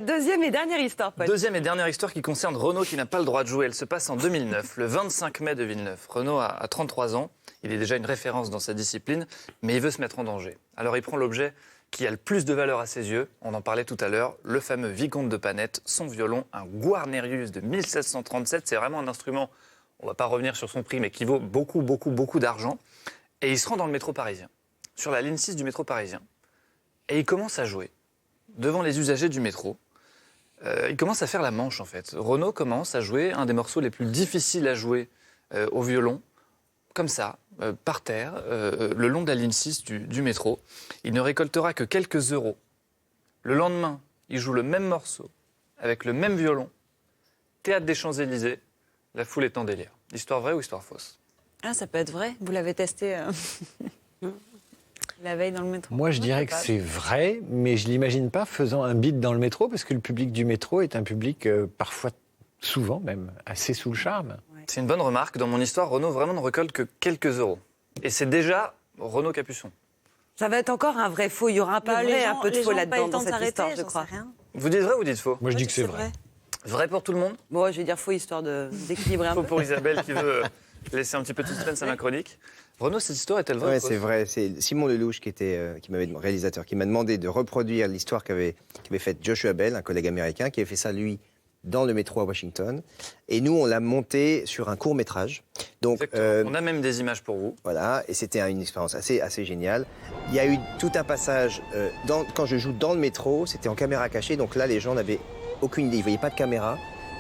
Deuxième et dernière histoire, Paul. Deuxième et dernière histoire qui concerne Renaud qui n'a pas le droit de jouer. Elle se passe en 2009, le 25 mai 2009. Renaud a 33 ans, il est déjà une référence dans sa discipline, mais il veut se mettre en danger. Alors il prend l'objet qui a le plus de valeur à ses yeux, on en parlait tout à l'heure, le fameux Vicomte de Panette, son violon, un Guarnerius de 1737. C'est vraiment un instrument, on ne va pas revenir sur son prix, mais qui vaut beaucoup d'argent. Et il se rend dans le métro parisien, sur la ligne 6 du métro parisien. Et il commence à jouer devant les usagers du métro. Il commence à faire la manche, en fait. Renaud commence à jouer un des morceaux les plus difficiles à jouer au violon, comme ça, par terre, le long de la ligne 6 du métro. Il ne récoltera que quelques euros. Le lendemain, il joue le même morceau, avec le même violon, Théâtre des Champs-Élysées, la foule est en délire. Histoire vraie ou histoire fausse? Ah, ça peut être vrai. Vous l'avez testé la veille dans le métro. Moi, je dirais que c'est vrai, mais je ne l'imagine pas faisant un beat dans le métro, parce que le public du métro est un public, parfois, souvent même, assez sous le charme. Ouais. C'est une bonne remarque. Dans mon histoire, Renaud vraiment ne récolte que quelques euros. Et c'est déjà Renaud Capuçon. Ça va être encore un vrai faux. Il y aura un peu de vrai, un peu de faux là-dedans dans cette histoire, je crois. Vous dites vrai ou dites faux? Moi, je dis que c'est vrai. Vrai pour tout le monde? Bon, je vais dire faux, histoire d'équilibrer un Faux peu. pour Isabelle qui veut laisser un petit peu de suspense à ma chronique. Renaud, cette histoire est-elle vraie? Oui, c'est vrai. C'est Simon Lelouch qui m'avait réalisateur, qui m'a demandé de reproduire l'histoire qu'avait faite Joshua Bell, un collègue américain, qui avait fait ça lui dans le métro à Washington. Et nous, on l'a monté sur un court métrage. Donc, on a même des images pour vous. voilà, et c'était une expérience assez géniale. Il y a eu tout un passage quand je joue dans le métro, c'était en caméra cachée. Donc là, les gens n'avaient aucune idée, ils ne voyaient pas de caméra.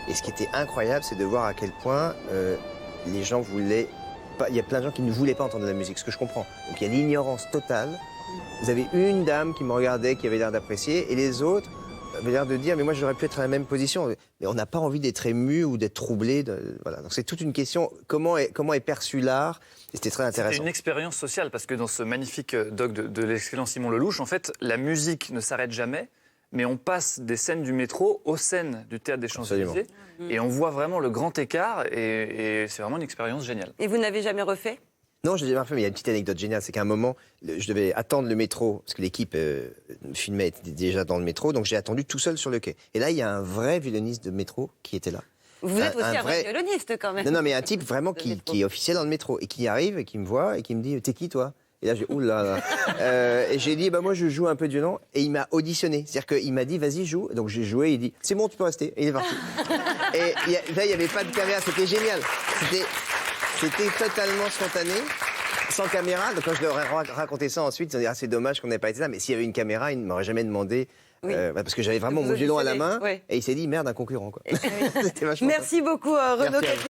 Et ce qui était incroyable, c'est de voir à quel point les gens voulaient. Il y a plein de gens qui ne voulaient pas entendre de la musique, ce que je comprends. Donc il y a l'ignorance totale. Vous avez une dame qui me regardait, qui avait l'air d'apprécier, et les autres avaient l'air de dire « mais moi j'aurais pu être à la même position ». Mais on n'a pas envie d'être ému ou d'être troublé. Voilà. Donc c'est toute une question, comment est perçu l'art, et c'était très intéressant. C'est une expérience sociale, parce que dans ce magnifique doc de l'excellent Simon Lelouch, en fait, la musique ne s'arrête jamais, mais on passe des scènes du métro aux scènes du Théâtre des Champs-Élysées, et on voit vraiment le grand écart, et c'est vraiment une expérience géniale. Et vous n'avez jamais refait? Non, je l'ai jamais fait, mais il y a une petite anecdote géniale. C'est qu'à un moment, je devais attendre le métro, parce que l'équipe filmait était déjà dans le métro, donc j'ai attendu tout seul sur le quai. Et là, il y a un vrai violoniste de métro qui était là. Vous êtes aussi un vrai violoniste, quand même. Non, mais un type vraiment qui est officiel dans le métro, et qui arrive, et qui me voit, et qui me dit « T'es qui, toi ?» Et là, j'ai dit « Ouh là là !» Et j'ai dit « Bah moi, je joue un peu de violon. » Et il m'a auditionné. C'est-à-dire qu'il m'a dit « Vas-y, joue. » Donc j'ai joué, il dit « C'est bon, tu peux rester. » Et il est parti. Et là, il n'y avait pas de caméra, c'était génial. C'était totalement spontané, sans caméra. Donc quand je leur ai raconté ça ensuite, ils ont dit « Ah, c'est dommage qu'on n'ait pas été là. » Mais s'il y avait une caméra, il ne m'aurait jamais demandé. Oui. Parce que j'avais vraiment mon violon à la main. Ouais. Et il s'est dit « Merde, un concurrent. » C'était vachement Merci beaucoup, Renaud. Merci à vous.